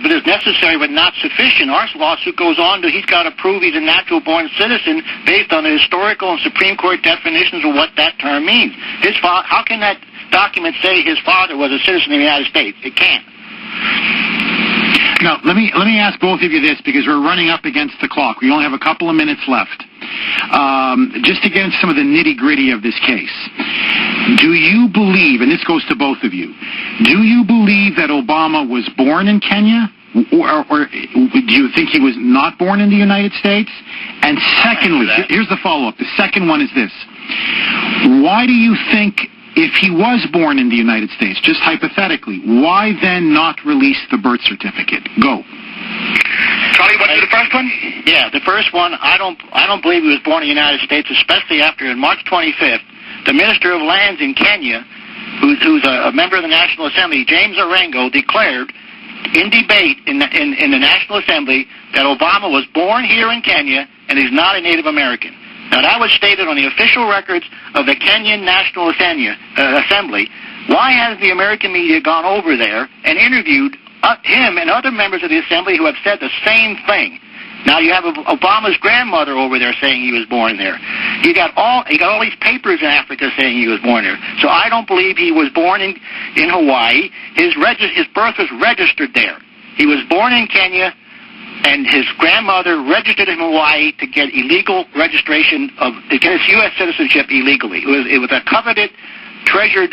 but it's necessary but not sufficient. Our lawsuit goes on to he's got to prove he's a natural-born citizen based on the historical and Supreme Court definitions of what that term means. How can that document say his father was a citizen of the United States? It can't. Now, let me ask both of you this, because we're running up against the clock. We only have a couple of minutes left. Just to get into some of the nitty-gritty of this case, do you believe, and this goes to both of you, do you believe that Obama was born in Kenya, or do you think he was not born in the United States? And secondly, here's the follow-up. The second one is this. Why do you think, if he was born in the United States, just hypothetically, why then not release the birth certificate? Go. Charlie, want to do the first one? Yeah, the first one, I don't believe he was born in the United States, especially after on March 25th, the Minister of Lands in Kenya, who's a member of the National Assembly, James Orengo, declared in debate in the National Assembly that Obama was born here in Kenya and he's not a Native American. Now, that was stated on the official records of the Kenyan National Assembly. Why hasn't the American media gone over there and interviewed him and other members of the Assembly who have said the same thing? Now, you have Obama's grandmother over there saying he was born there. He got all these papers in Africa saying he was born there. So I don't believe he was born in Hawaii. His birth was registered there. He was born in Kenya, and his grandmother registered in Hawaii to get illegal registration to get his U.S. citizenship illegally. It was a coveted, treasured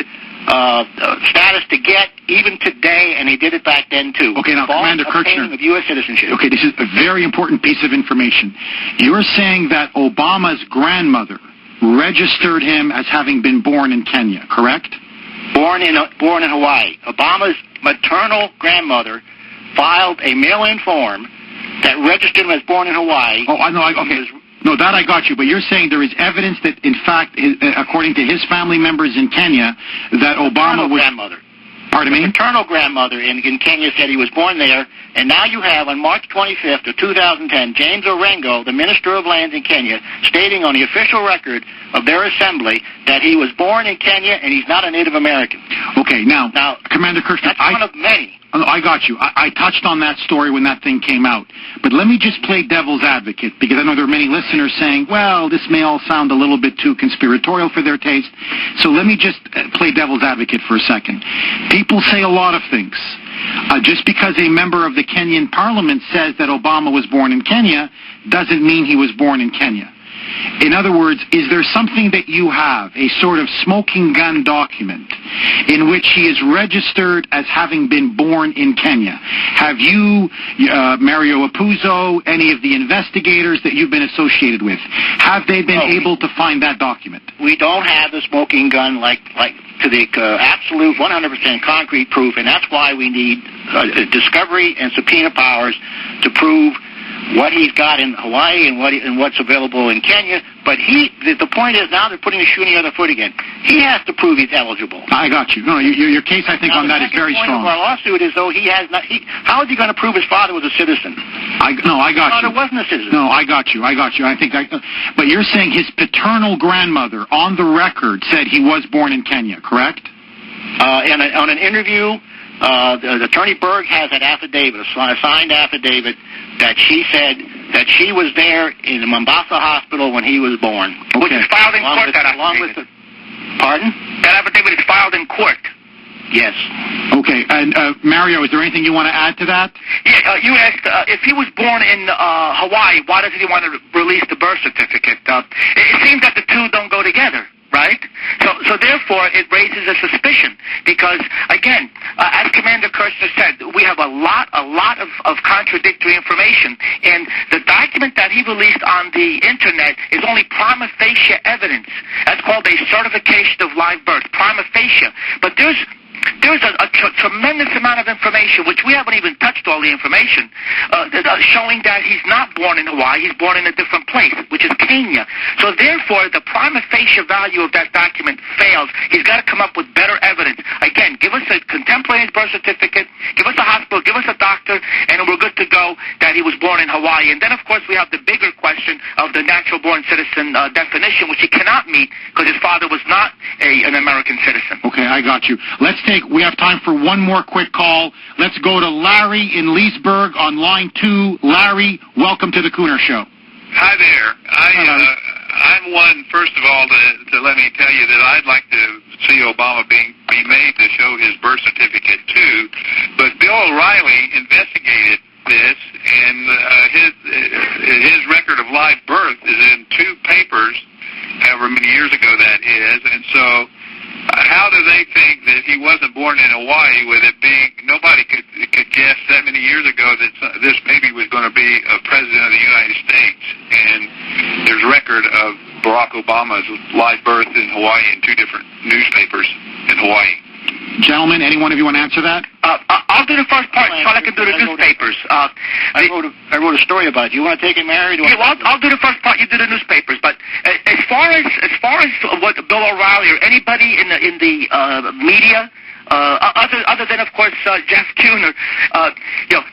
status to get even today, and he did it back then too. Okay, now Commander Kerchner, of U.S. citizenship. Okay, this is a very important piece of information. You're saying that Obama's grandmother registered him as having been born in Kenya, correct? Born in Hawaii. Obama's maternal grandmother filed a mail-in form that registered him as born in Hawaii. Oh, I know. Okay. No, that I got you. But you're saying there is evidence that, in fact, according to his family members in Kenya, that Obama was... grandmother. Pardon me? Maternal grandmother in Kenya said he was born there. And now you have, on March 25th of 2010, James Orengo, the Minister of Lands in Kenya, stating on the official record of their assembly that he was born in Kenya and he's not a Native American. Okay, now Commander Kerchner, that's one of many. I got you. I touched on that story when that thing came out. But let me just play devil's advocate, because I know there are many listeners saying, well, this may all sound a little bit too conspiratorial for their taste. So let me just play devil's advocate for a second. People say a lot of things. Just because a member of the Kenyan parliament says that Obama was born in Kenya doesn't mean he was born in Kenya. In other words, is there something that you have, a sort of smoking gun document, in which he is registered as having been born in Kenya? Have you, Mario Apuzzo, any of the investigators that you've been associated with, have they been able to find that document? We don't have the smoking gun like to the absolute 100% concrete proof, and that's why we need discovery and subpoena powers to prove what he's got in Hawaii and what's available in Kenya. But the point is, now they're putting the shoe on the other foot again. He has to prove he's eligible. I got you. No, your case, I think, on that is very strong. The point of our lawsuit is, though, he has not. How is he going to prove his father was a citizen? I got you. Father wasn't a citizen. No, I got you. I think but you're saying his paternal grandmother, on the record, said he was born in Kenya, correct? On an interview, Attorney Berg has an affidavit, a signed affidavit, that she said that she was there in the Mombasa hospital when he was born. Okay. Which is filed in court, that affidavit. Pardon? That affidavit is filed in court. Yes. Okay. And Mario, is there anything you want to add to that? Yeah, you asked if he was born in Hawaii, why doesn't he want to release the birth certificate? It seems that the two don't go together. Right? So therefore, it raises a suspicion because, again, as Commander Kerchner said, we have a lot of contradictory information, and the document that he released on the Internet is only prima facie evidence. That's called a certification of live birth, prima facie. But there's a tremendous amount of information, which we haven't even touched all the information, showing that he's not born in Hawaii, he's born in a different place, which is Kenya. So therefore, the prima facie value of that document fails. He's got to come up with better evidence. Again, give us a contemporaneous birth certificate, give us a hospital, give us a doctor, and we're good to go that he was born in Hawaii. And then, of course, we have the bigger question of the natural-born citizen definition, which he cannot meet because his father was not an American citizen. Okay, I got you. Let's take we have time for one more quick call. Let's go to Larry in Leesburg on line 2. Larry, welcome to the Kuhner Show. Hi there. I'm one, first of all, to let me tell you that I'd like to see Obama be made to show his birth certificate, too. But Bill O'Reilly investigated this, and his record of live birth is in 2 papers, however many years ago that is. And so how do they think that he wasn't born in Hawaii with it being, nobody could guess that many years ago that this maybe was going to be a president of the United States? And there's record of Barack Obama's live birth in Hawaii in 2 different newspapers in Hawaii. Gentlemen, any one of you want to answer that? I'll do the first part so I can do the newspapers. I wrote a story about it. You want to take it, Mary? Yeah, well, I'll do the first part. You do the newspapers. But as far as what Bill O'Reilly or anybody in the media, other than of course Jeff Kuhner,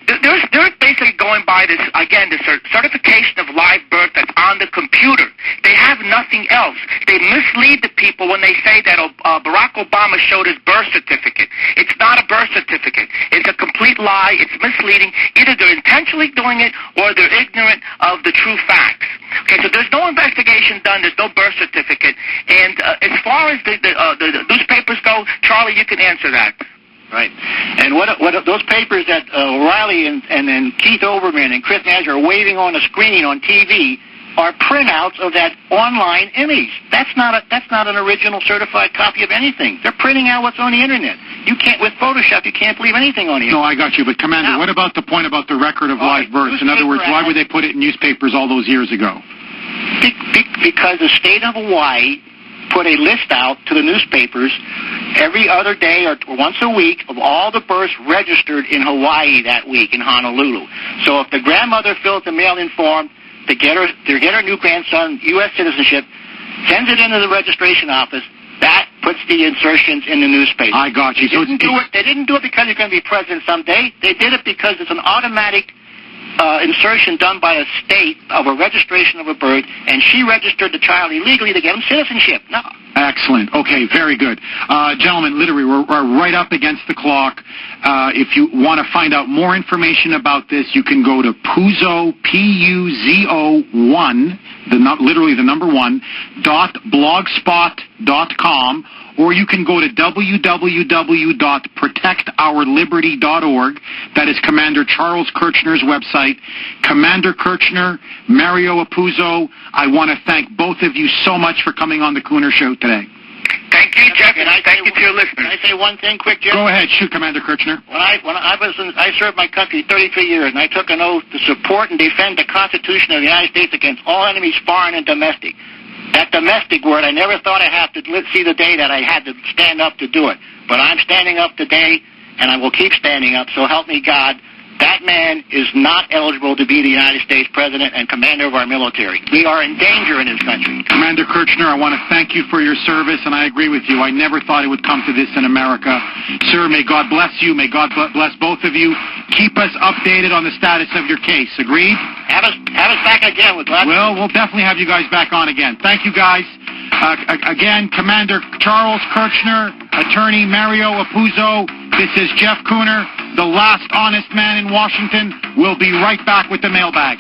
they're basically going by this again, the certification of live birth that's on the computer. They have nothing else. They mislead the people when they say that Barack Obama showed his birth certificate. It's not a birth certificate. It's a complete lie. It's misleading. Either they're intentionally doing it or they're ignorant of the true facts. Okay, so there's no investigation done. There's no birth certificate. And as far as the newspapers go, Charlie, you can answer that. Right. And what those papers that O'Reilly and Keith Olbermann and Chris Nash are waving on a screen on TV are printouts of that online image. That's not an original certified copy of anything. They're printing out what's on the internet. You can't, with Photoshop, you can't believe anything on the internet. No, I got you. But Commander, what about the point about the record of live births? In other words, why would they put it in newspapers all those years ago? Because the state of Hawaii put a list out to the newspapers every other day or once a week of all the births registered in Hawaii that week in Honolulu. So if the grandmother fills the mail-in form to get her new grandson U.S. citizenship, sends it into the registration office, that puts the insertions in the newspaper. I got you. They didn't do it because you're going to be president someday. They did it because it's an automatic insertion done by a state of a registration of a birth, and she registered the child illegally to get him citizenship. No. Excellent. Okay, very good. Gentlemen, literally, we're right up against the clock. If you want to find out more information about this, you can go to Apuzzo, Puzo1, literally the number 1, .blogspot.com, or you can go to www.protectourliberty.org. That is Commander Charles Kerchner's website. Commander Kerchner, Mario Apuzzo, I want to thank both of you so much for coming on the Kuhner Show today. Thank you, Jeff, and thank you to your listeners. Can I say one thing quick, Jeff? Go ahead. Shoot, Commander Kerchner. I served my country 33 years, and I took an oath to support and defend the Constitution of the United States against all enemies, foreign and domestic. That domestic word, I never thought I'd have to see the day that I had to stand up to do it. But I'm standing up today, and I will keep standing up, so help me God. That man is not eligible to be the United States President and Commander of our military. We are in danger in this country. Commander Kerchner, I want to thank you for your service, and I agree with you. I never thought it would come to this in America. Sir, may God bless you. May God bless both of you. Keep us updated on the status of your case. Agreed? Have us back again. We'll definitely have you guys back on again. Thank you, guys. Again, Commander Charles Kerchner, Attorney Mario Apuzzo. This is Jeff Kuhner, the last honest man in Washington. We'll be right back with the mailbag.